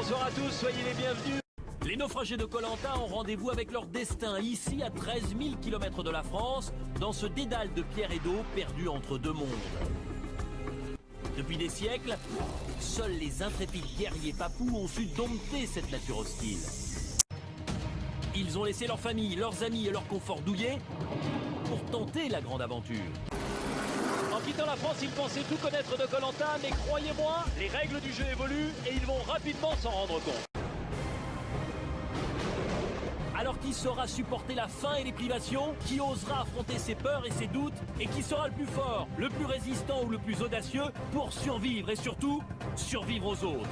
Bonsoir à tous, soyez les bienvenus. Les naufragés de Koh Lanta ont rendez-vous avec leur destin ici à 13 000 km de la France, dans ce dédale de pierre et d'eau perdu entre deux mondes. Depuis des siècles, seuls les intrépides guerriers papous ont su dompter cette nature hostile. Ils ont laissé leur famille, leurs amis et leur confort douillet pour tenter la grande aventure. En quittant la France, ils pensaient tout connaître de Koh Lanta, mais croyez-moi, les règles du jeu évoluent et ils vont rapidement s'en rendre compte. Alors qui saura supporter la faim et les privations? Qui osera affronter ses peurs et ses doutes? Et qui sera le plus fort, le plus résistant ou le plus audacieux pour survivre et surtout, survivre aux autres?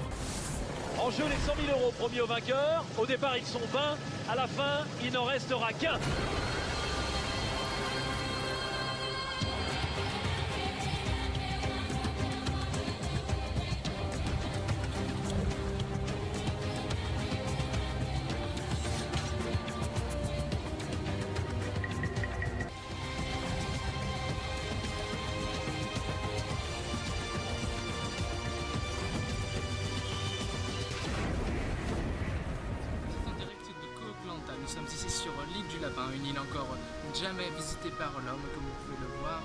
En jeu, les 100 000 € promis aux vainqueurs. Au départ, ils sont 20. À la fin, il n'en restera qu'un. Nous sommes ici sur l'île du Lapin, une île encore jamais visitée par l'homme, comme vous pouvez le voir,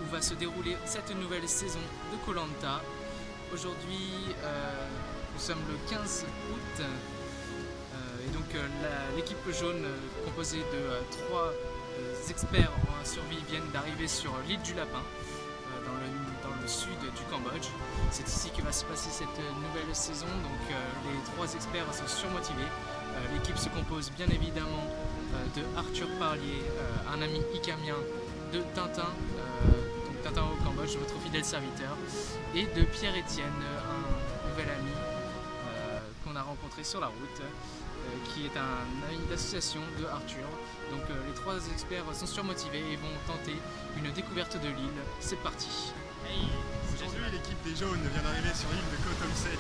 où va se dérouler cette nouvelle saison de Koh Lanta. Aujourd'hui, nous sommes le 15 août, et donc l'équipe jaune, composée de 3 experts en survie, viennent d'arriver sur l'île du Lapin, dans le sud du Cambodge. C'est ici que va se passer cette nouvelle saison, donc les 3 experts sont surmotivés. L'équipe se compose bien évidemment de Arthur Parlier, un ami icamien, de Tintin, donc Tintin au Cambodge, votre fidèle serviteur, et de Pierre-Étienne, un nouvel ami qu'on a rencontré sur la route, qui est un ami d'association de Arthur. Donc les 3 experts sont surmotivés et vont tenter une découverte de l'île. C'est parti. Hey, aujourd'hui, l'équipe des jaunes vient d'arriver sur l'île de Koh Tonsei.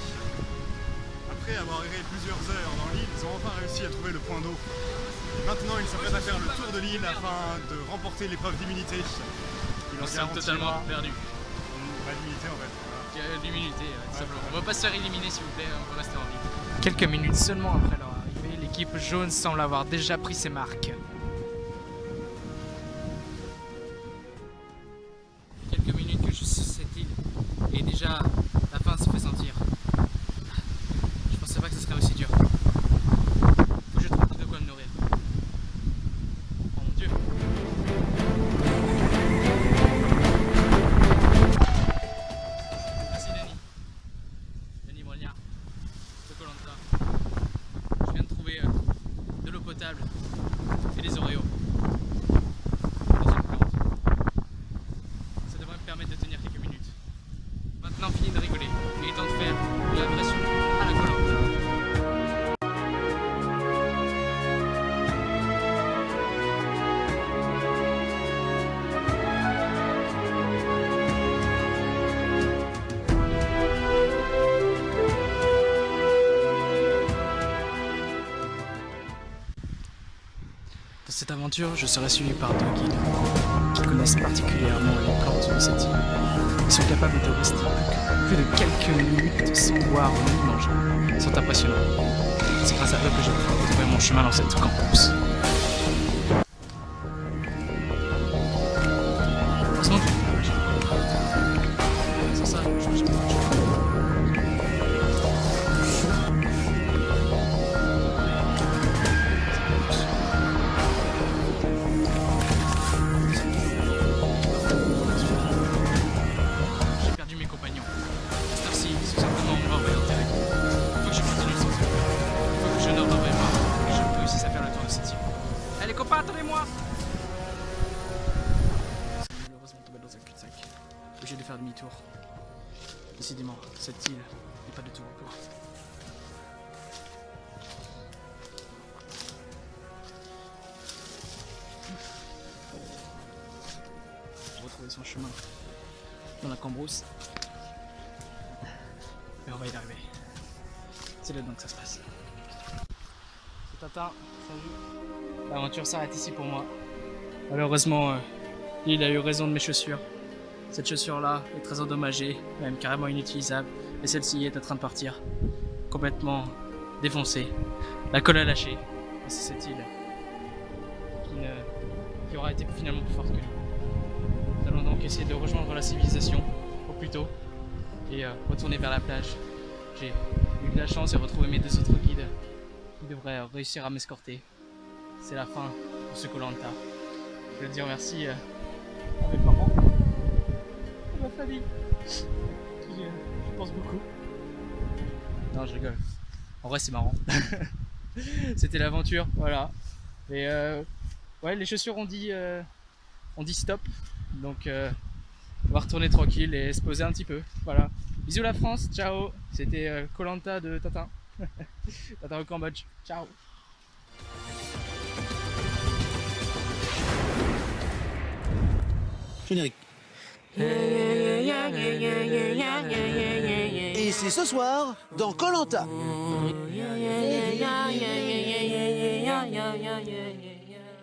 Après avoir erré plusieurs heures dans l'île, ils ont enfin réussi à trouver le point d'eau. Maintenant, ils s'apprêtent à faire le tour de l'île afin de remporter l'épreuve d'immunité. Nous sommes totalement perdus. L'immunité en fait. Voilà. L'immunité, tout simplement. On ne va pas se faire éliminer s'il vous plaît, on va rester en vie. Quelques minutes seulement après leur arrivée, l'équipe jaune semble avoir déjà pris ses marques. Quelques minutes que je suis sur cette île et déjà la faim se fait sentir. Je pensais pas que ce serait aussi dur. Faut que je trouve de quoi me nourrir. Oh mon Dieu. Merci Denis. Denis Brognard de Koh Lanta. Je viens de trouver de l'eau potable et des Oreos dans une plante. Ça devrait me permettre de tenir quelques minutes. Maintenant fini de rigoler, il est temps de faire la vraie soupe à la Koh Lanta. Dans cette aventure, je serai suivi par 2 guides qui connaissent particulièrement les plantes de cette île. Ils sont capables de rester plus de quelques minutes sans boire ni manger. Ils sont impressionnants. C'est grâce à eux que j'ai pu trouver mon chemin dans cette campus. Heureusement que j'ai pas magie. Sans ça, je ne sais pas. Comparez-moi. C'est malheureusement tombé dans un cul-de-sac. Obligé de faire demi-tour. Décidément, cette île n'est pas du tout repos. Retrouver son chemin dans la cambrousse. Mais on va y arriver. C'est là-dedans que ça se passe. C'est Tintin, salut. L'aventure s'arrête ici pour moi. Malheureusement, il a eu raison de mes chaussures. Cette chaussure-là est très endommagée, même carrément inutilisable, et celle-ci est en train de partir. complètement défoncé. La colle a lâché. C'est cette île qui aura été finalement plus forte que nous. Nous allons donc essayer de rejoindre la civilisation au plus tôt et retourner vers la plage. J'ai eu de la chance et retrouvé mes 2 autres guides qui devraient réussir à m'escorter. C'est la fin de ce Koh-Lanta. Je veux dire merci à mes parents, à ma famille, qui je pense beaucoup. Non, je rigole. En vrai, c'est marrant. C'était l'aventure, voilà. Et ouais, les chaussures ont dit stop. Donc, on va retourner tranquille et se poser un petit peu. Voilà. Bisous la France, ciao. C'était Koh-Lanta de Tintin. Tintin au Cambodge. Ciao. Générique. Et c'est ce soir dans Koh-Lanta.